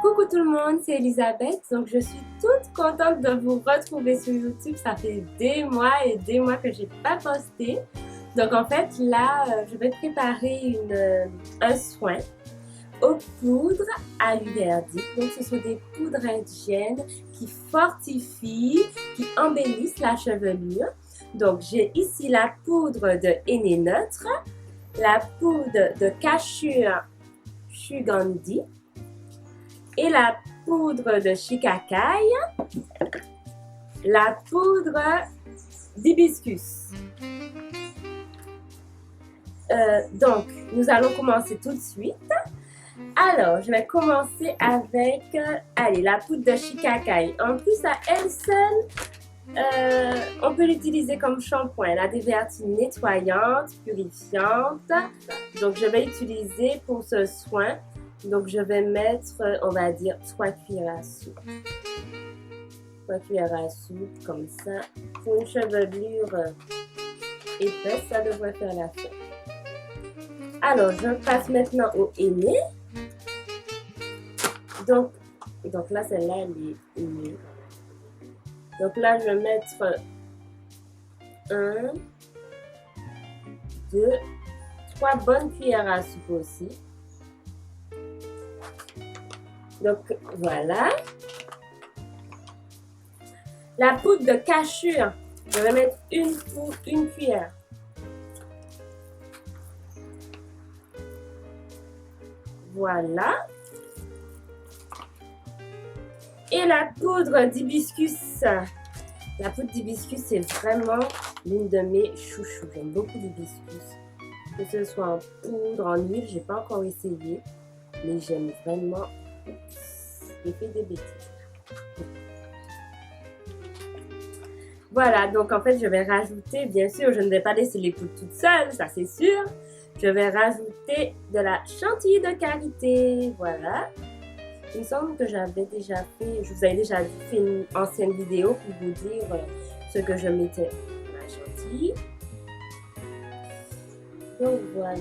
Coucou tout le monde, c'est Elisabeth. Donc je suis toute contente de vous retrouver sur YouTube. Ça fait des mois et des mois que j'ai pas posté. Donc en fait là, je vais préparer un soin aux poudres à l'huile verdict. Donc ce sont des poudres indiennes qui fortifient, qui embellissent la chevelure. Donc j'ai ici la poudre de henné neutre, la poudre de cashew Sugandhi et la poudre de shikakai, la poudre d'hibiscus. Donc, nous allons commencer tout de suite. Alors, je vais commencer avec, allez, la poudre de shikakai. En plus, à elle seule, on peut l'utiliser comme shampoing. Elle a des vertus nettoyantes, purifiantes. Donc, je vais utiliser pour ce soin. Donc, je vais mettre, on va dire, 3 cuillères à soupe. 3 cuillères à soupe, comme ça. Pour une chevelure épaisse, ça devrait faire l'affaire. Alors, je passe maintenant au henné. Donc là, celle-là, elle est henné. Donc là, je vais mettre 1, 2, 3 bonnes cuillères à soupe aussi. Donc voilà. La poudre de cashew, je vais mettre une cuillère. Voilà. Et la poudre d'hibiscus. La poudre d'hibiscus, c'est vraiment l'une de mes chouchous. J'aime beaucoup l'hibiscus. Que ce soit en poudre, en huile, je n'ai pas encore essayé. Mais j'aime vraiment l'effet des bêtises. Voilà, donc en fait, je vais rajouter, bien sûr, je ne vais pas laisser les poudres toutes seules, ça c'est sûr. Je vais rajouter de la chantilly de karité, voilà. Il me semble que j'avais déjà fait, je vous avais déjà fait une ancienne vidéo pour vous dire ce que je mettais dans la chantilly. Donc voilà.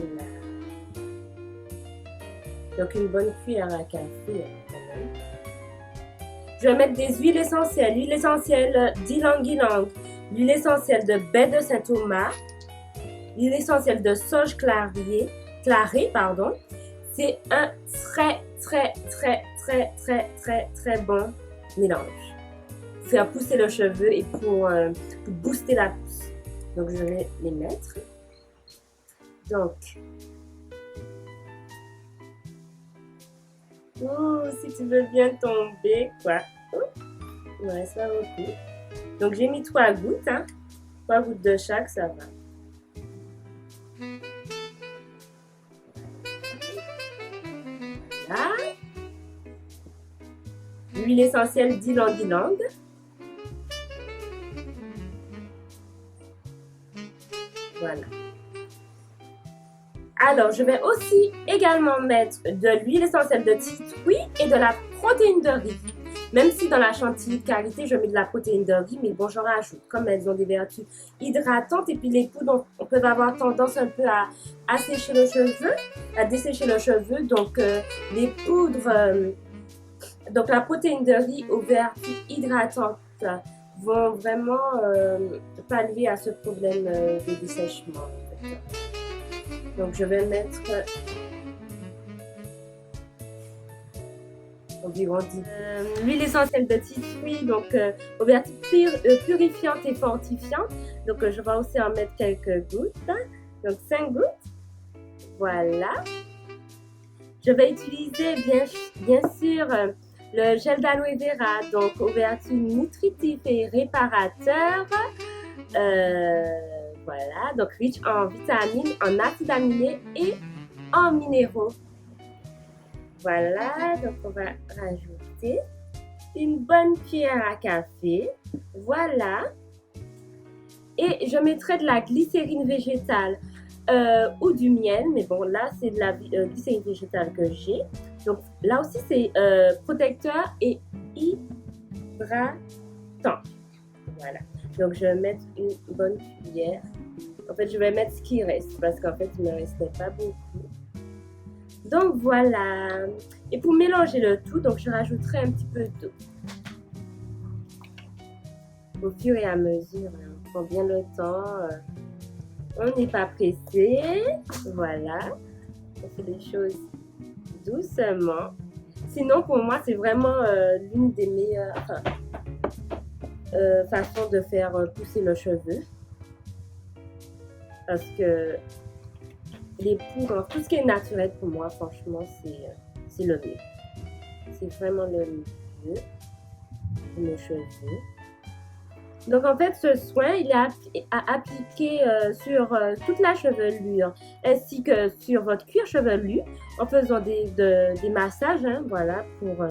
Donc une bonne cuillère à café quand même. Je vais mettre des huiles essentielles. L'huile essentielle d'ylang-ylang, l'huile essentielle de baie de Saint-Thomas, l'huile essentielle de sauge clarée, c'est un très bon mélange. Pour faire pousser le cheveu et pour booster la pousse. Donc je vais les mettre. Donc, si tu veux bien tomber, quoi. Il me reste pas beaucoup. Donc j'ai mis 3 gouttes, hein. 3 gouttes de chaque, ça va. Là. L'huile essentielle d'ylang-ylang. Voilà. Alors, je vais aussi également mettre de l'huile essentielle de titouille et de la protéine de riz. Même si dans la chantilly de karité, je mets de la protéine de riz, mais bon, j'en rajoute, comme elles ont des vertus hydratantes. Et puis les poudres, on peut avoir tendance un peu à sécher le cheveu, à dessécher le cheveu. Donc, les poudres, donc la protéine de riz aux vertus hydratantes vont vraiment pallier à ce problème de dessèchement. Donc, je vais mettre environ 10. L'huile essentielle de titouille, donc aux vertus purifiantes et fortifiantes. Donc, je vais aussi en mettre quelques gouttes. Donc, 5 gouttes. Voilà. Je vais utiliser bien sûr le gel d'aloe vera, donc aux vertus nutritives et réparateurs. Voilà, donc riche en vitamines, en acides aminés et en minéraux. Voilà, donc on va rajouter une bonne cuillère à café. Voilà. Et je mettrai de la glycérine végétale ou du miel. Mais bon, là, c'est de la glycérine végétale que j'ai. Donc là aussi, c'est protecteur et hydratant. Voilà. Donc, je vais mettre une bonne cuillère. En fait, je vais mettre ce qui reste parce qu'en fait, il ne me restait pas beaucoup. Donc voilà. Et pour mélanger le tout, donc je rajouterai un petit peu d'eau. Au fur et à mesure, hein, on prend bien le temps. On n'est pas pressé. Voilà. On fait les choses doucement. Sinon, pour moi, c'est vraiment l'une des meilleures façons de faire pousser le cheveu. Parce que les poudres, tout ce qui est naturel pour moi, franchement, c'est le mieux. C'est vraiment le mieux pour mes cheveux. Donc en fait, ce soin, il est à appliquer sur toute la chevelure, ainsi que sur votre cuir chevelu, en faisant des massages, hein, voilà, pour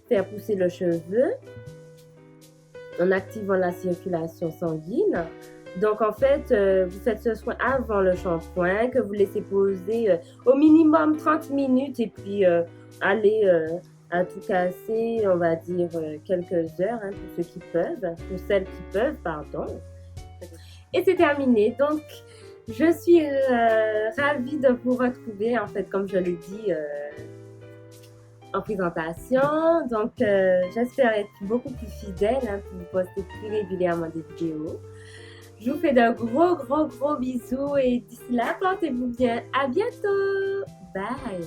faire pousser le cheveu, en activant la circulation sanguine. Donc en fait, vous faites ce soin avant le shampoing, que vous laissez poser au minimum 30 minutes et puis allez à tout casser, on va dire quelques heures, hein, pour ceux qui peuvent, pour celles qui peuvent, pardon. Et c'est terminé. Donc je suis ravie de vous retrouver, en fait, comme je l'ai dit en présentation. Donc j'espère être beaucoup plus fidèle, hein, pour vous poster plus régulièrement des vidéos. Je vous fais de gros bisous et d'ici là, portez-vous bien. À bientôt. Bye.